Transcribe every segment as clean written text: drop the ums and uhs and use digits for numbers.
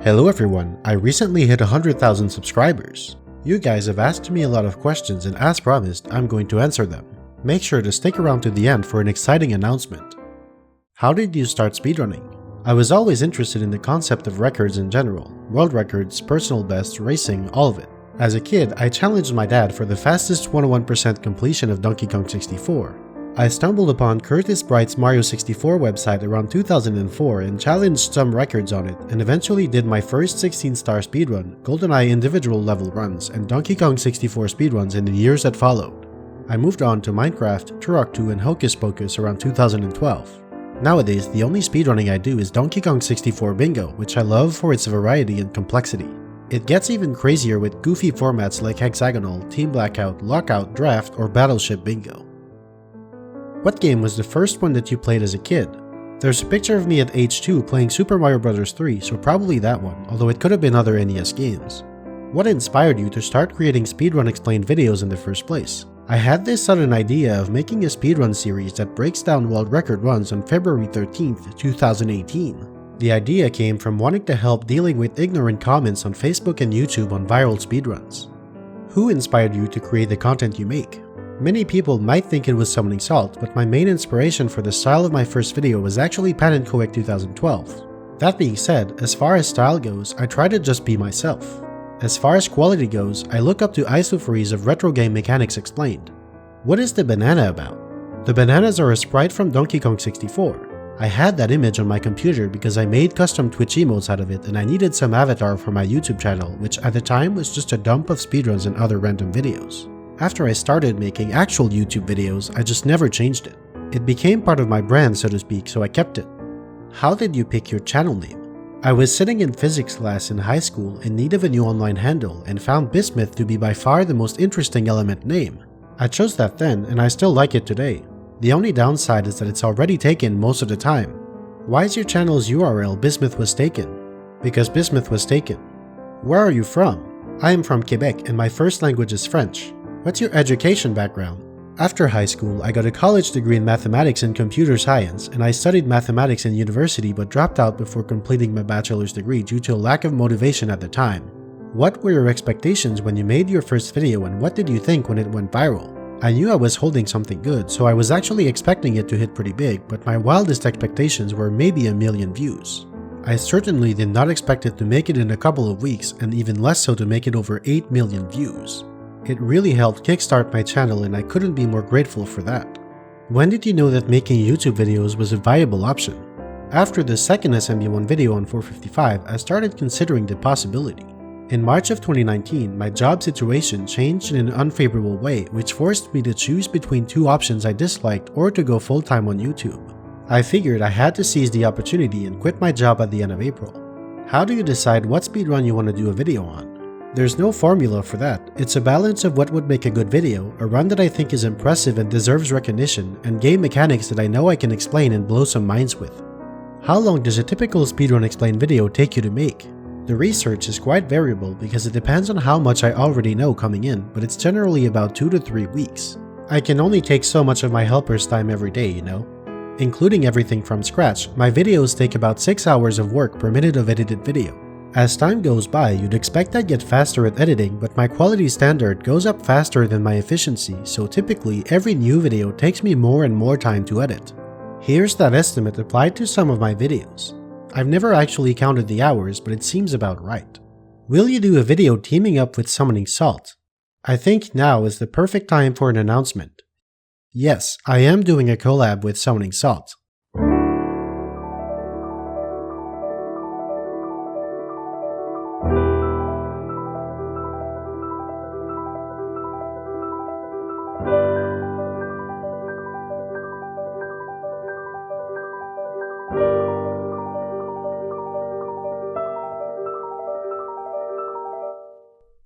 Hello everyone, I recently hit 100,000 subscribers. You guys have asked me a lot of questions and as promised, I'm going to answer them. Make sure to stick around to the end for an exciting announcement. How did you start speedrunning? I was always interested in the concept of records in general, world records, personal bests, racing, all of it. As a kid, I challenged my dad for the fastest 101% completion of Donkey Kong 64. I stumbled upon Curtis Bright's Mario 64 website around 2004 and challenged some records on it and eventually did my first 16-star speedrun, GoldenEye individual level runs, and Donkey Kong 64 speedruns in the years that followed. I moved on to Minecraft, Turok 2 and Hocus Pocus around 2012. Nowadays, the only speedrunning I do is Donkey Kong 64 Bingo, which I love for its variety and complexity. It gets even crazier with goofy formats like Hexagonal, Team Blackout, Lockout, Draft, or Battleship Bingo. What game was the first one that you played as a kid? There's a picture of me at age 2 playing Super Mario Bros. 3, so probably that one, although it could have been other NES games. What inspired you to start creating speedrun explained videos in the first place? I had this sudden idea of making a speedrun series that breaks down world record runs on February 13th, 2018. The idea came from wanting to help dealing with ignorant comments on Facebook and YouTube on viral speedruns. Who inspired you to create the content you make? Many people might think it was Summoning Salt, but my main inspiration for the style of my first video was actually Pan & Coec 2012. That being said, as far as style goes, I try to just be myself. As far as quality goes, I look up to isofreeze of retro game mechanics explained. What is the banana about? The bananas are a sprite from Donkey Kong 64. I had that image on my computer because I made custom Twitch emotes out of it and I needed some avatar for my YouTube channel, which at the time was just a dump of speedruns and other random videos. After I started making actual YouTube videos, I just never changed it. It became part of my brand, so to speak, so I kept it. How did you pick your channel name? I was sitting in physics class in high school in need of a new online handle and found Bismuth to be by far the most interesting element name. I chose that then and I still like it today. The only downside is that it's already taken most of the time. Why is your channel's URL Bismuth was taken? Because Bismuth was taken. Where are you from? I am from Quebec and my first language is French. What's your education background? After high school, I got a college degree in mathematics and computer science, and I studied mathematics in university but dropped out before completing my bachelor's degree due to a lack of motivation at the time. What were your expectations when you made your first video and what did you think when it went viral? I knew I was holding something good, so I was actually expecting it to hit pretty big, but my wildest expectations were maybe 1 million views. I certainly did not expect it to make it in a couple of weeks, and even less so to make it over 8 million views. It really helped kickstart my channel and I couldn't be more grateful for that. When did you know that making YouTube videos was a viable option? After the second SMB1 video on 455, I started considering the possibility. In March of 2019, my job situation changed in an unfavorable way, which forced me to choose between two options I disliked or to go full-time on YouTube. I figured I had to seize the opportunity and quit my job at the end of April. How do you decide what speedrun you want to do a video on? There's no formula for that. It's a balance of what would make a good video, a run that I think is impressive and deserves recognition, and game mechanics that I know I can explain and blow some minds with. How long does a typical speedrun explained video take you to make? The research is quite variable because it depends on how much I already know coming in, but it's generally about 2 to 3 weeks. I can only take so much of my helper's time every day, you know? Including everything from scratch, my videos take about 6 hours of work per minute of edited video. As time goes by, you'd expect I'd get faster at editing, but my quality standard goes up faster than my efficiency, so typically every new video takes me more and more time to edit. Here's that estimate applied to some of my videos. I've never actually counted the hours, but it seems about right. Will you do a video teaming up with Summoning Salt? I think now is the perfect time for an announcement. Yes, I am doing a collab with Summoning Salt.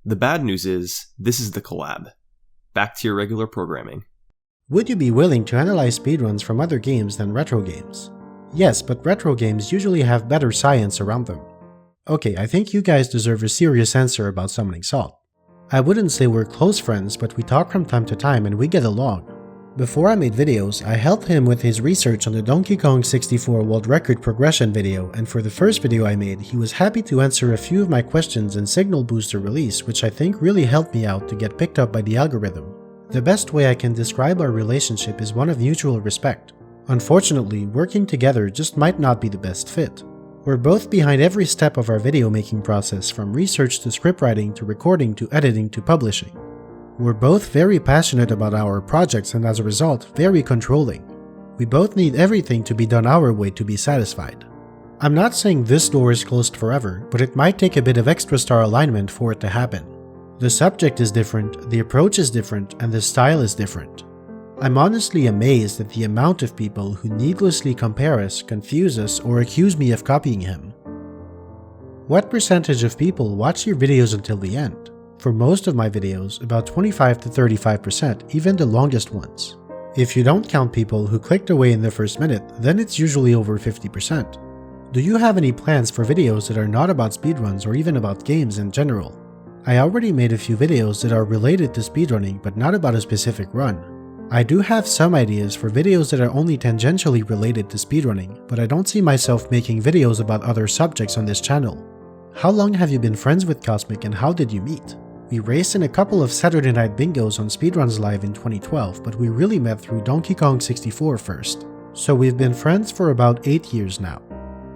The bad news is, this is the collab. Back to your regular programming. Would you be willing to analyze speedruns from other games than retro games? Yes, but retro games usually have better science around them. Okay, I think you guys deserve a serious answer about Summoning Salt. I wouldn't say we're close friends, but we talk from time to time and we get along. Before I made videos, I helped him with his research on the Donkey Kong 64 world record progression video, and for the first video I made, he was happy to answer a few of my questions in Signal Booster release, which I think really helped me out to get picked up by the algorithm. The best way I can describe our relationship is one of mutual respect. Unfortunately, working together just might not be the best fit. We're both behind every step of our video making process, from research to scriptwriting to recording to editing to publishing. We're both very passionate about our projects and as a result, very controlling. We both need everything to be done our way to be satisfied. I'm not saying this door is closed forever, but it might take a bit of extra star alignment for it to happen. The subject is different, the approach is different, and the style is different. I'm honestly amazed at the amount of people who needlessly compare us, confuse us, or accuse me of copying him. What percentage of people watch your videos until the end? For most of my videos, about 25 to 35%, even the longest ones. If you don't count people who clicked away in the first minute, then it's usually over 50%. Do you have any plans for videos that are not about speedruns or even about games in general? I already made a few videos that are related to speedrunning but not about a specific run. I do have some ideas for videos that are only tangentially related to speedrunning, but I don't see myself making videos about other subjects on this channel. How long have you been friends with Kosmic and how did you meet? We raced in a couple of Saturday night bingos on Speedruns Live in 2012, but we really met through Donkey Kong 64 first. So we've been friends for about 8 years now.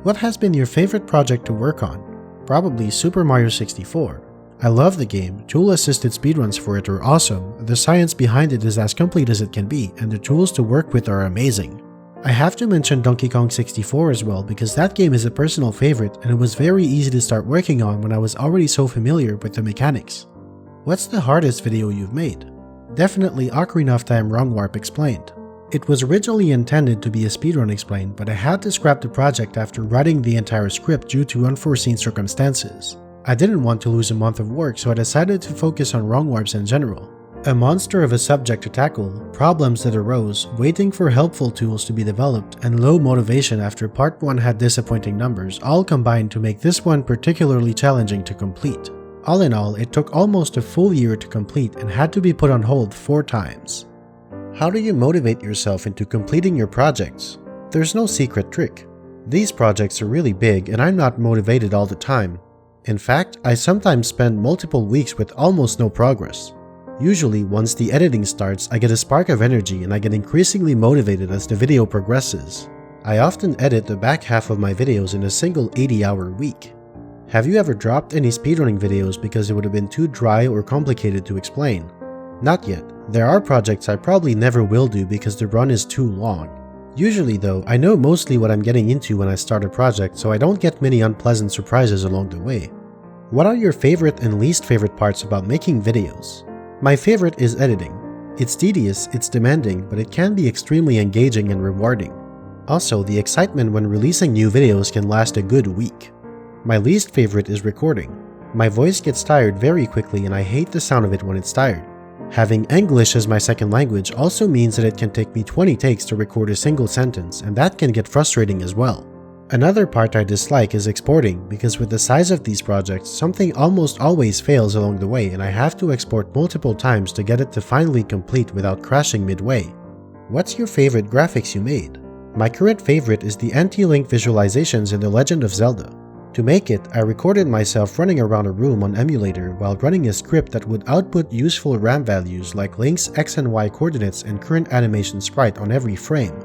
What has been your favorite project to work on? Probably Super Mario 64. I love the game, tool-assisted speedruns for it are awesome, the science behind it is as complete as it can be, and the tools to work with are amazing. I have to mention Donkey Kong 64 as well because that game is a personal favorite and it was very easy to start working on when I was already so familiar with the mechanics. What's the hardest video you've made? Definitely Ocarina of Time Wrong Warp Explained. It was originally intended to be a speedrun explained, but I had to scrap the project after writing the entire script due to unforeseen circumstances. I didn't want to lose a month of work, so I decided to focus on wrong warps in general. A monster of a subject to tackle, problems that arose, waiting for helpful tools to be developed, and low motivation after part 1 had disappointing numbers all combined to make this one particularly challenging to complete. All in all, it took almost a full year to complete and had to be put on hold 4 times. How do you motivate yourself into completing your projects? There's no secret trick. These projects are really big and I'm not motivated all the time. In fact, I sometimes spend multiple weeks with almost no progress. Usually, once the editing starts, I get a spark of energy and I get increasingly motivated as the video progresses. I often edit the back half of my videos in a single 80-hour week. Have you ever dropped any speedrunning videos because it would have been too dry or complicated to explain? Not yet. There are projects I probably never will do because the run is too long. Usually though, I know mostly what I'm getting into when I start a project, so I don't get many unpleasant surprises along the way. What are your favorite and least favorite parts about making videos? My favorite is editing. It's tedious, it's demanding, but it can be extremely engaging and rewarding. Also, the excitement when releasing new videos can last a good week. My least favorite is recording. My voice gets tired very quickly and I hate the sound of it when it's tired. Having English as my second language also means that it can take me 20 takes to record a single sentence, and that can get frustrating as well. Another part I dislike is exporting, because with the size of these projects, something almost always fails along the way and I have to export multiple times to get it to finally complete without crashing midway. What's your favorite graphics you made? My current favorite is the anti-link visualizations in The Legend of Zelda. To make it, I recorded myself running around a room on emulator while running a script that would output useful RAM values like Link's X and Y coordinates and current animation sprite on every frame.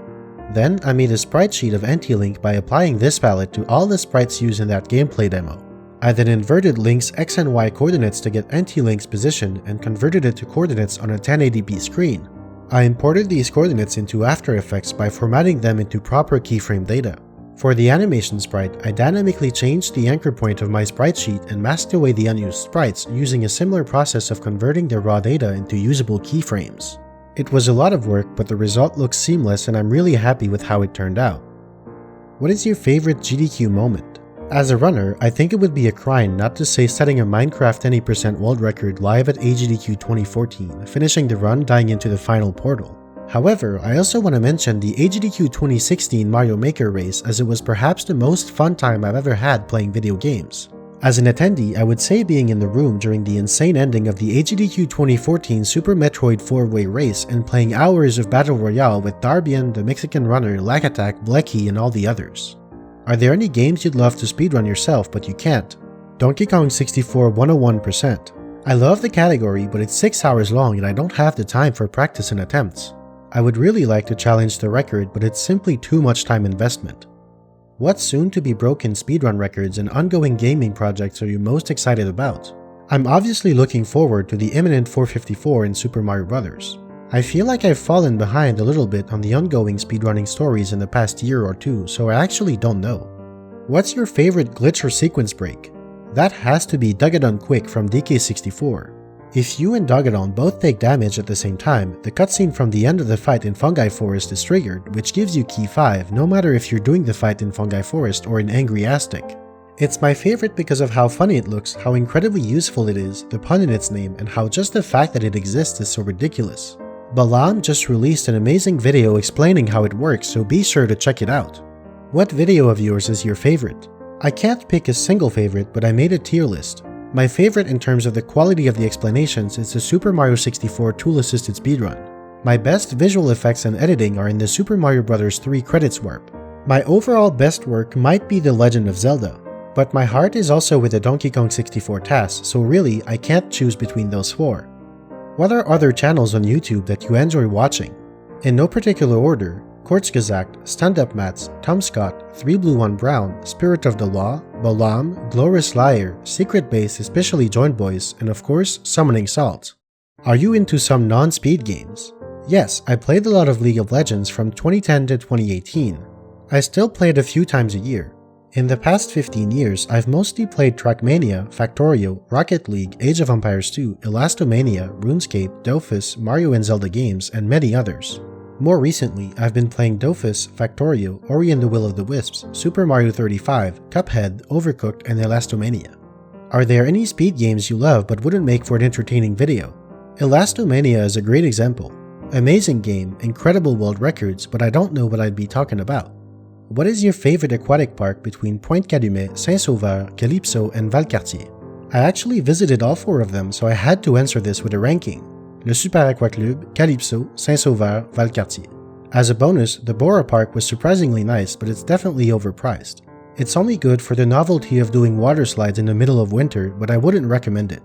Then I made a sprite sheet of anti-link by applying this palette to all the sprites used in that gameplay demo. I then inverted Link's X and Y coordinates to get anti-Link's position and converted it to coordinates on a 1080p screen. I imported these coordinates into After Effects by formatting them into proper keyframe data. For the animation sprite, I dynamically changed the anchor point of my sprite sheet and masked away the unused sprites using a similar process of converting the raw data into usable keyframes. It was a lot of work, but the result looks seamless and I'm really happy with how it turned out. What is your favorite GDQ moment? As a runner, I think it would be a crime not to say setting a Minecraft 20% world record live at AGDQ 2014, finishing the run dying into the final portal. However, I also want to mention the AGDQ 2016 Mario Maker race as it was perhaps the most fun time I've ever had playing video games. As an attendee, I would say being in the room during the insane ending of the GDQ 2014 Super Metroid 4-way race and playing hours of Battle Royale with Darbian, the Mexican Runner, Lack Attack, Blecky, and all the others. Are there any games you'd love to speedrun yourself but you can't? Donkey Kong 64 101%. I love the category, but it's 6 hours long and I don't have the time for practice and attempts. I would really like to challenge the record, but it's simply too much time investment. What soon-to-be-broken speedrun records and ongoing gaming projects are you most excited about? I'm obviously looking forward to the imminent 454 in Super Mario Bros. I feel like I've fallen behind a little bit on the ongoing speedrunning stories in the past year or two, so I actually don't know. What's your favorite glitch or sequence break? That has to be Dogadon Quick from DK64. If you and Dogadon both take damage at the same time, the cutscene from the end of the fight in Fungi Forest is triggered, which gives you key 5 no matter if you're doing the fight in Fungi Forest or in Angry Aztec. It's my favorite because of how funny it looks, how incredibly useful it is, the pun in its name, and how just the fact that it exists is so ridiculous. Balam just released an amazing video explaining how it works, so be sure to check it out. What video of yours is your favorite? I can't pick a single favorite, but I made a tier list. My favorite in terms of the quality of the explanations is the Super Mario 64 tool-assisted speedrun. My best visual effects and editing are in the Super Mario Bros. 3 credits warp. My overall best work might be The Legend of Zelda, but my heart is also with the Donkey Kong 64 tasks, so really I can't choose between those 4. What are other channels on YouTube that you enjoy watching? In no particular order, Kurzgesagt, Stand Up Mats, Tom Scott, 3 Blue 1 Brown, Spirit of the Law, Balam, Glorious Liar, Secret Base Especially Joint Boys, and of course, Summoning Salt. Are you into some non-speed games? Yes, I played a lot of League of Legends from 2010 to 2018. I still play it a few times a year. In the past 15 years, I've mostly played Trackmania, Factorio, Rocket League, Age of Empires 2, Elastomania, RuneScape, Dofus, Mario and Zelda games, and many others. More recently, I've been playing Dofus, Factorio, Ori and the Will of the Wisps, Super Mario 35, Cuphead, Overcooked, and Elastomania. Are there any speed games you love but wouldn't make for an entertaining video? Elastomania is a great example. Amazing game, incredible world records, but I don't know what I'd be talking about. What is your favorite aquatic park between Pointe Calumet, Saint-Sauveur, Calypso, and Valcartier? I actually visited all 4 of them, so I had to answer this with a ranking. Le Super Aqua Club, Calypso, Saint-Sauveur, Valcartier. As a bonus, the Bora Park was surprisingly nice, but it's definitely overpriced. It's only good for the novelty of doing water slides in the middle of winter, but I wouldn't recommend it.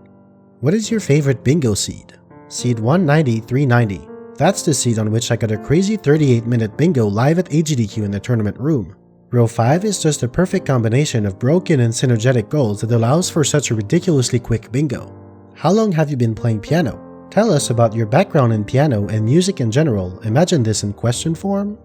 What is your favorite bingo seed? Seed 190-390. That's the seed on which I got a crazy 38-minute bingo live at AGDQ in the tournament room. Row 5 is just a perfect combination of broken and synergetic goals that allows for such a ridiculously quick bingo. How long have you been playing piano? Tell us about your background in piano and music in general. Imagine this in question form.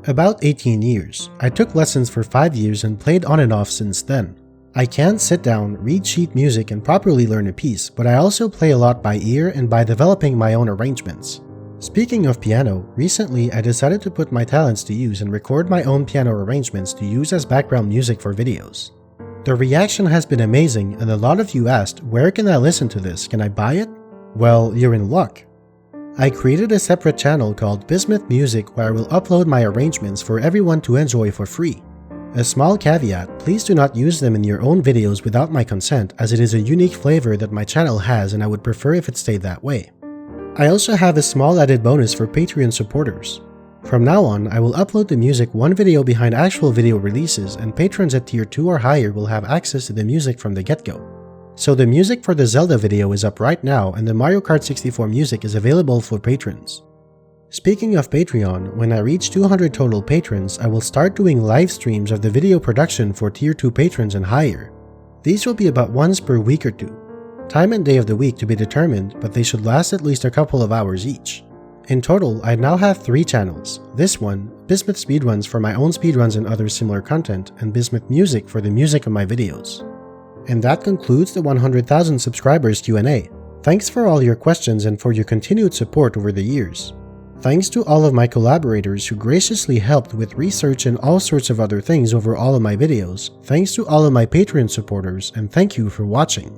About 18 years. I took lessons for 5 years and played on and off since then. I can sit down, read sheet music and properly learn a piece, but I also play a lot by ear and by developing my own arrangements. Speaking of piano, recently I decided to put my talents to use and record my own piano arrangements to use as background music for videos. The reaction has been amazing and a lot of you asked, where can I listen to this? Can I buy it? Well, you're in luck. I created a separate channel called Bismuth Music where I will upload my arrangements for everyone to enjoy for free. A small caveat, please do not use them in your own videos without my consent, as it is a unique flavor that my channel has and I would prefer if it stayed that way. I also have a small added bonus for Patreon supporters. From now on, I will upload the music one video behind actual video releases, and patrons at tier 2 or higher will have access to the music from the get-go. So the music for the Zelda video is up right now, and the Mario Kart 64 music is available for patrons. Speaking of Patreon, when I reach 200 total patrons, I will start doing live streams of the video production for tier 2 patrons and higher. These will be about once per week or 2. Time and day of the week to be determined, but they should last at least a couple of hours each. In total, I now have 3 channels. This one, Bismuth Speedruns for my own speedruns and other similar content, and Bismuth Music for the music of my videos. And that concludes the 100,000 subscribers Q&A. Thanks for all your questions and for your continued support over the years. Thanks to all of my collaborators who graciously helped with research and all sorts of other things over all of my videos. Thanks to all of my Patreon supporters, and thank you for watching.